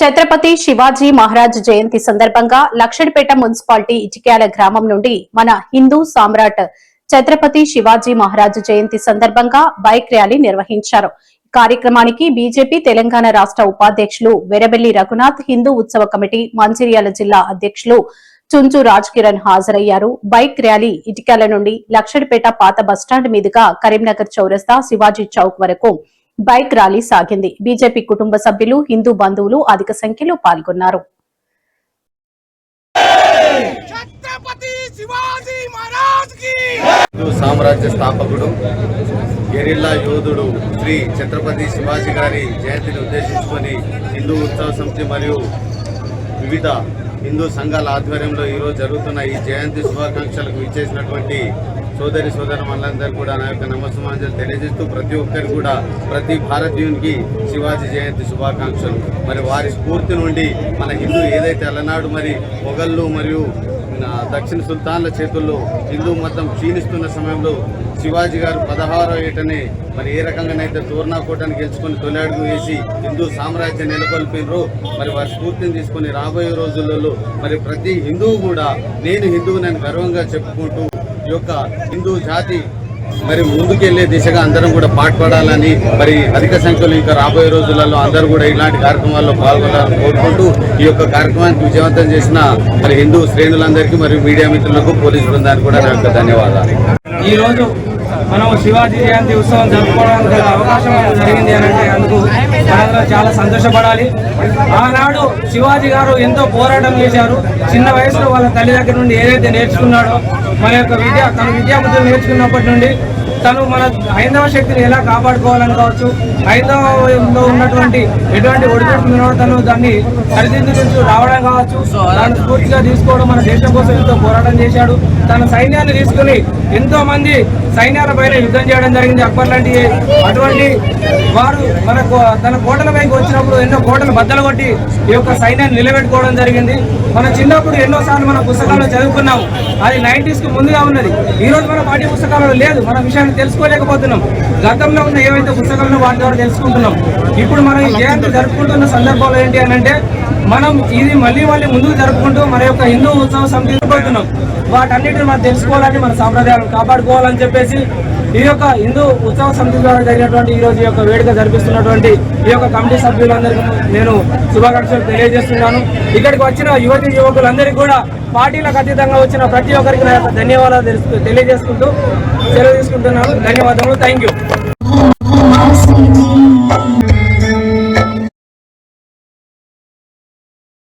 ఛత్రపతి శివాజీ మహారాజ్ జయంతి సందర్భంగా లక్షడిపేట మున్సిపాలిటీ ఇటిక్యాల గ్రామం నుండి మన హిందూ సామ్రాట్ ఛత్రపతి శివాజీ మహారాజ్ జయంతి సందర్భంగా బైక్ ర్యాలీ నిర్వహించారు. కార్యక్రమానికి బీజేపీ తెలంగాణ రాష్ట్ర ఉపాధ్యక్షులు వెరబెల్లి రఘునాథ్, హిందూ ఉత్సవ కమిటీ మంచిర్యాల జిల్లా అధ్యక్షులు చుంచు రాజ్ కిరణ్ హాజరయ్యారు. బైక్ ర్యాలీ ఇటిక్యాల నుండి లక్షడిపేట పాత బస్టాండ్ మీదుగా కరీంనగర్ చౌరస్తా, శివాజీ చౌక్ వరకు బైక్ ర్యాలీ సాగింది. బీజేపీ కుటుంబ సభ్యులు, హిందూ బంధువులు అధిక సంఖ్యలో పాల్గొన్నారు. సామ్రాజ్య స్థాపకుడు, గెరిల్లా యోధుడు శ్రీ ఛత్రపతి శివాజీ గారి జయంతిని ఉద్దేశించుకొని హిందూ ఉత్సవ సమితి మరియు వివిధ హిందూ సంఘాల ఆధ్వర్యంలో ఈరోజు జరుగుతున్న ఈ జయంతి శుభాకాంక్షలకు ఇచ్చేసినటువంటి సోదరి సోదరులందరూ కూడా నా యొక్క నమస్సమాంజలు తెలియజేస్తూ ప్రతి ఒక్కరు కూడా ప్రతి భారతీయునికి శివాజీ జయంతి శుభాకాంక్షలు. మరి వారి స్ఫూర్తి నుండి మన హిందూ ఏదైతే అలనాడు మరి మొఘళ్ళు మరియు దక్షిణ సుల్తాన్ల చేతుల్లో హిందూ మతం క్షీణిస్తున్న సమయంలో శివాజీ గారు 16వ ఏటనే మరి ఏ రకంగానైతే తోర్నాకోటను గెలుచుకొని తొలి అడుగు వేసి హిందూ సామ్రాజ్యం నెలకొల్పినరో మరి వారి స్ఫూర్తిని తీసుకొని రాబోయే రోజులలో మరి ప్రతి హిందువు కూడా నేను హిందువునని గర్వంగా చెప్పుకుంటూ ఈ యొక్క హిందూ జాతి మరి ముందుకెళ్లే దిశగా అందరం కూడా పాటుపడాలని మరి అధిక సంఖ్యలో ఇంకా రాబోయే రోజులలో అందరూ కూడా ఇలాంటి కార్యక్రమాల్లో పాల్గొనాలని కోరుకుంటూ ఈ యొక్క కార్యక్రమానికి విజయవంతం చేసిన మరి హిందూ శ్రేణులందరికీ మరియు మీడియా మిత్రులకు, పోలీసు బృందానికి కూడా నా యొక్క ధన్యవాదాలు. ఈ రోజు మనం శివాజీ జయంతి ఉత్సవం జరుపుకోవడానికి అవకాశం జరిగింది అని అంటే అందుకు మనందరం చాలా సంతోషపడాలి. ఆనాడు శివాజీ గారు ఎంతో పోరాటం చేశారు. చిన్న వయసులో వాళ్ళ తల్లి దగ్గర నుండి ఏదైతే నేర్చుకున్నాడో మన యొక్క తన విద్యాబుద్ధులు నేర్చుకున్నప్పటి నుండి తను మన హైందవ శక్తిని ఎలా కాపాడుకోవాలని కావచ్చు, హైందవంలో ఉన్నటువంటి ఎటువంటి ఒడిదుడుకులు తను దాన్ని సరిదిద్దుకుంటూ రావడం కావచ్చు, దాన్ని స్ఫూర్తిగా తీసుకోవడం, మన దేశం కోసం ఎంతో పోరాటం చేశాడు. తన సైన్యాన్ని తీసుకుని ఎంతో మంది సైన్యాల పైన యుద్ధం చేయడం జరిగింది. అక్బర్ లాంటి అటువంటి వారు తన కోటల పైకి వచ్చినప్పుడు ఎన్నో కోటలు బద్దలు కొట్టి ఈ యొక్క సైన్యాన్ని నిలబెట్టుకోవడం జరిగింది. మన చిన్నప్పుడు ఎన్నోసార్లు మన పుస్తకాల్లో చదువుకున్నాము. అది 90s కి ముందుగా ఉన్నది. ఈ రోజు మన పాఠ్య పుస్తకాలలో లేదు. మన విషయాన్ని తెలుసుకోలేకపోతున్నాం. గతంలో ఉన్న ఏవైతే పుస్తకాలను వాటి ద్వారా తెలుసుకుంటున్నాం. ఇప్పుడు మనం ఈ జయంతి జరుపుకుంటున్న సందర్భంలో ఏంటి అని అంటే మనం ఇది మళ్ళీ ముందుకు జరుపుకుంటూ మన యొక్క హిందూ ఉత్సవ సమితి పోతున్నాం. వాటన్నిటిని మనం తెలుసుకోవాలని, మన సాంప్రదాయాలను కాపాడుకోవాలని చెప్పేసి ఈ యొక్క హిందూ ఉత్సవ సమితి ద్వారా జరిగినటువంటి ఈ రోజు యొక్క వేడుక జరిపిస్తున్నటువంటి ఈ యొక్క కమిటీ సభ్యులందరికీ నేను శుభాకాంక్షలు తెలియజేస్తున్నాను. ఇక్కడికి వచ్చిన యువతి యువకులందరికీ కూడా పార్టీలకు అతీతంగా వచ్చిన ప్రతి ఒక్కరికి నా యొక్క ధన్యవాదాలు తెలియజేసుకుంటూ సెలవు తీసుకుంటున్నాను. ధన్యవాదములు. Thank you.